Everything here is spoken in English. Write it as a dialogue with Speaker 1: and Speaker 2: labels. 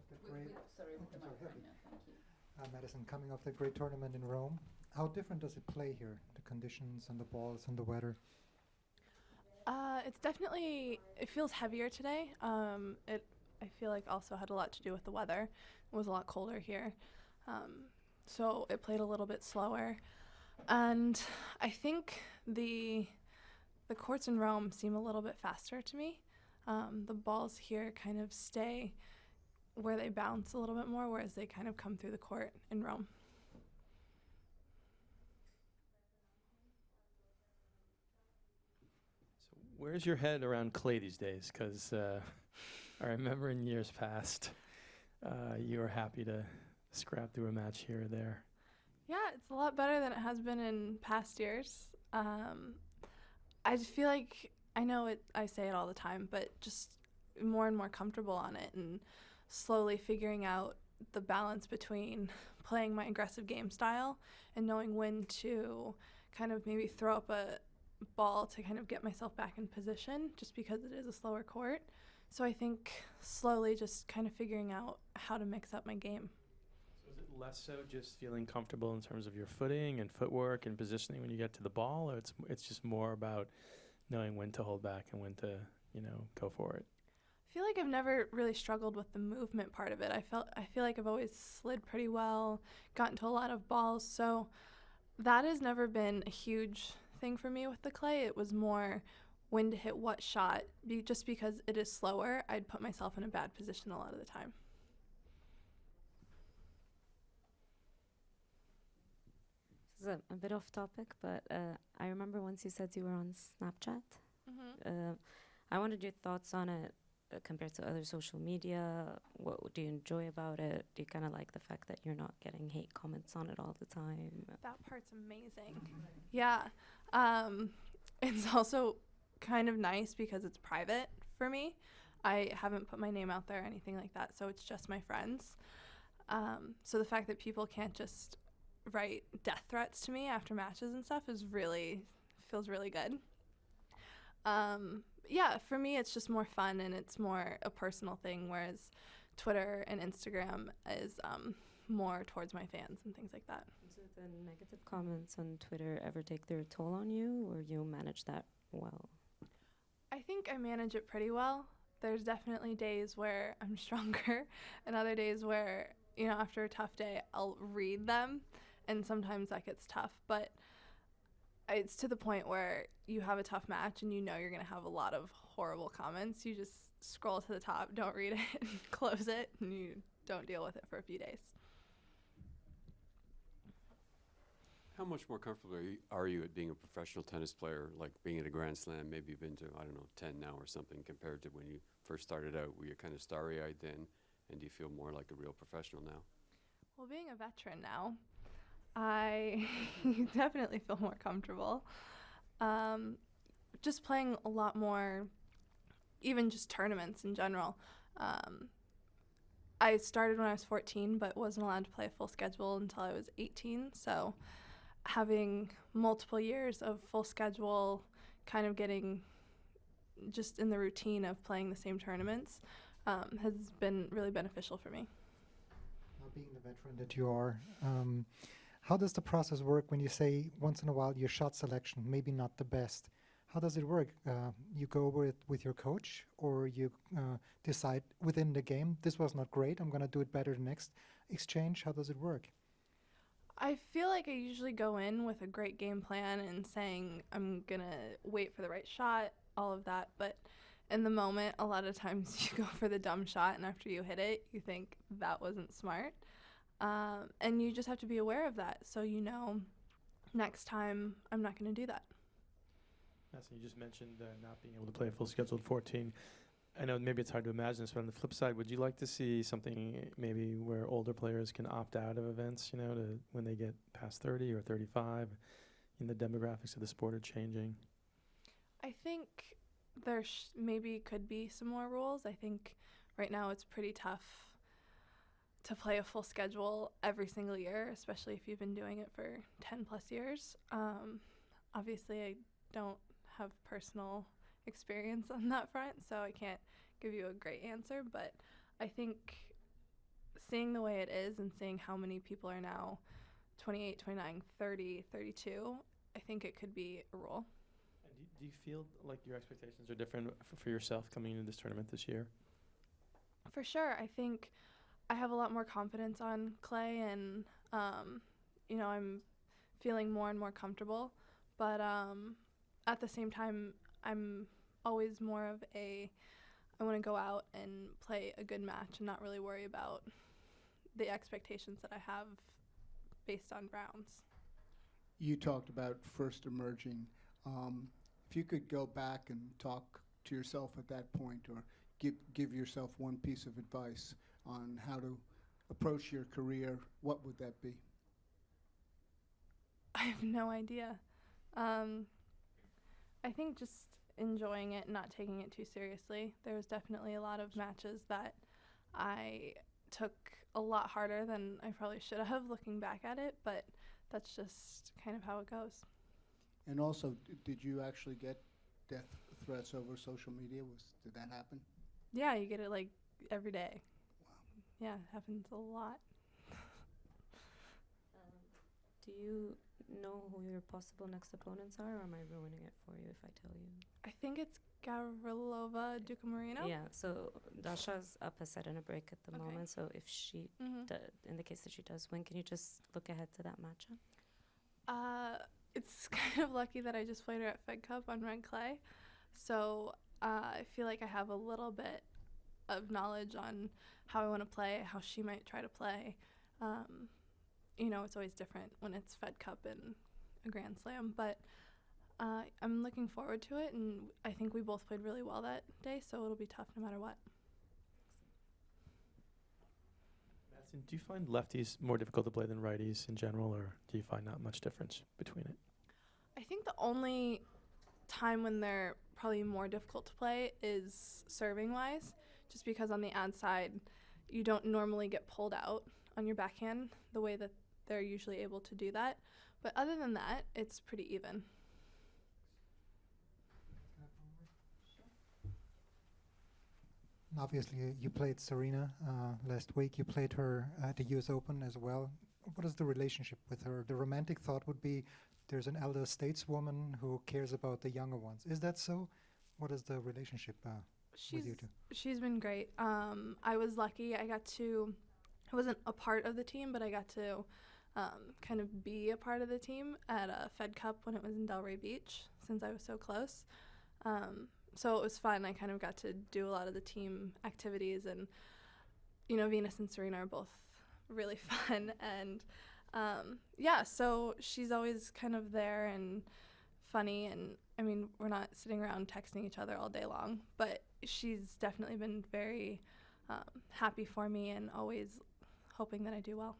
Speaker 1: that great.
Speaker 2: Sorry, with the
Speaker 1: I'm sorry,
Speaker 2: microphone.
Speaker 1: Heather.
Speaker 2: Yeah, thank you.
Speaker 1: Madison, coming off that great tournament in Rome, how different does it play here? The conditions and the balls and the weather.
Speaker 3: It's definitely, it feels heavier today. I feel like also had a lot to do with the weather. It was a lot colder here. So it played a little bit slower. And I think the courts in Rome seem a little bit faster to me. The balls here kind of stay where they bounce a little bit more, whereas they kind of come through the court in Rome.
Speaker 4: So where's your head around clay these days? Because I remember in years past, you were happy to scrap through a match here or there.
Speaker 3: Yeah, it's a lot better than it has been in past years. I just feel like, I know it, I say it all the time, but just more and more comfortable on it and slowly figuring out the balance between playing my aggressive game style and knowing when to kind of maybe throw up a ball to kind of get myself back in position just because it is a slower court. So I think slowly just kind of figuring out how to mix up my game.
Speaker 4: So is it less so just feeling comfortable in terms of your footing and footwork and positioning when you get to the ball, or it's just more about knowing when to hold back and when to, go for it?
Speaker 3: I feel like I've never really struggled with the movement part of it. I feel like I've always slid pretty well, gotten to a lot of balls, so that has never been a huge thing for me with the clay. It was more when to hit what shot. Just because it is slower, I'd put myself in a bad position a lot of the time.
Speaker 5: This is a bit off topic, but I remember once you said you were on Snapchat. I wanted your thoughts on it compared to other social media. What do you enjoy about it? Do you kind of like the fact that you're not getting hate comments on it all the time?
Speaker 3: That part's amazing. Yeah. It's also kind of nice because it's private for me. I haven't put my name out there or anything like that, so it's just my friends. So the fact that people can't just write death threats to me after matches and stuff feels really good. Yeah, for me it's just more fun and it's more a personal thing, whereas Twitter and Instagram is more towards my fans and things like that.
Speaker 5: Do the negative comments on Twitter ever take their toll on you, or you manage that well?
Speaker 3: I think I manage it pretty well. There's definitely days where I'm stronger and other days where, after a tough day, I'll read them, and sometimes that gets tough. But it's to the point where you have a tough match and you're going to have a lot of horrible comments. You just scroll to the top, don't read it, close it, and you don't deal with it for a few days.
Speaker 6: How much more comfortable are you at being a professional tennis player, like being at a Grand Slam? Maybe you've been to, 10 now or something, compared to when you first started out? Were you kind of starry-eyed then, and do you feel more like a real professional now?
Speaker 3: Well, being a veteran now, I definitely feel more comfortable. Just playing a lot more, even just tournaments in general. I started when I was 14, but wasn't allowed to play a full schedule until I was 18, so having multiple years of full schedule, kind of getting just in the routine of playing the same tournaments, has been really beneficial for me.
Speaker 1: Now, being the veteran that you are, how does the process work when you say once in a while your shot selection maybe not the best? How does it work? You go over it with your coach, or you decide within the game, this was not great, I'm going to do it better the next exchange? How does it work?
Speaker 3: I feel like I usually go in with a great game plan and saying I'm going to wait for the right shot, all of that. But in the moment, a lot of times you go for the dumb shot, and after you hit it, you think that wasn't smart. And you just have to be aware of that. So next time I'm not going to do that.
Speaker 4: Madison, you just mentioned not being able to play a full scheduled 14. I know maybe it's hard to imagine this, but on the flip side, would you like to see something maybe where older players can opt out of events, to when they get past 30 or 35, the demographics of the sport are changing?
Speaker 3: I think there maybe could be some more rules. I think right now it's pretty tough to play a full schedule every single year, especially if you've been doing it for 10 plus years. Obviously, I don't have personal experience on that front, so I can't give you a great answer, but I think seeing the way it is and seeing how many people are now 28, 29, 30, 32, I think it could be a rule.
Speaker 4: And do you feel like your expectations are different for yourself coming into this tournament this year?
Speaker 3: For sure. I think I have a lot more confidence on clay, and, I'm feeling more and more comfortable. But at the same time, I'm always more of I want to go out and play a good match and not really worry about the expectations that I have based on rounds.
Speaker 2: You talked about first emerging. If you could go back and talk to yourself at that point, or give yourself one piece of advice on how to approach your career, what would that be?
Speaker 3: I have no idea. I think just enjoying it and not taking it too seriously. There was definitely a lot of matches that I took a lot harder than I probably should have looking back at it, but that's just kind of how it goes.
Speaker 2: And also, did you actually get death threats over social media? Did that happen?
Speaker 3: Yeah, you get it like every day.
Speaker 2: Wow.
Speaker 3: Yeah, it happens a lot.
Speaker 5: Do you know who your possible next opponents are, or am I ruining it for you if I tell you?
Speaker 3: I think it's Gavrilova Duca-Marino.
Speaker 5: Yeah, so Dasha's up a set and a break at the
Speaker 3: Okay.
Speaker 5: moment, so if she, in the case that she does win, can you just look ahead to that matchup?
Speaker 3: It's kind of lucky that I just played her at Fed Cup on red clay, so I feel like I have a little bit of knowledge on how I want to play, how she might try to play. It's always different when it's Fed Cup and a Grand Slam, but I'm looking forward to it, and I think we both played really well that day, so it'll be tough no matter what.
Speaker 4: Madison, do you find lefties more difficult to play than righties in general, or do you find not much difference between it?
Speaker 3: I think the only time when they're probably more difficult to play is serving-wise, just because on the ad side, you don't normally get pulled out on your backhand the way that they're usually able to do that. But other than that, it's pretty even.
Speaker 1: Obviously, you played Serena last week. You played her at the US Open as well. What is the relationship with her? The romantic thought would be there's an elder stateswoman who cares about the younger ones. Is that so? What is the relationship with you two?
Speaker 3: She's been great. I was lucky. I wasn't a part of the team, but I got to kind of be a part of the team at a Fed Cup when it was in Delray Beach, since I was so close. So it was fun. I kind of got to do a lot of the team activities, and Venus and Serena are both really fun, and so she's always kind of there and funny, and I mean, we're not sitting around texting each other all day long, but she's definitely been very happy for me and always hoping that I do well.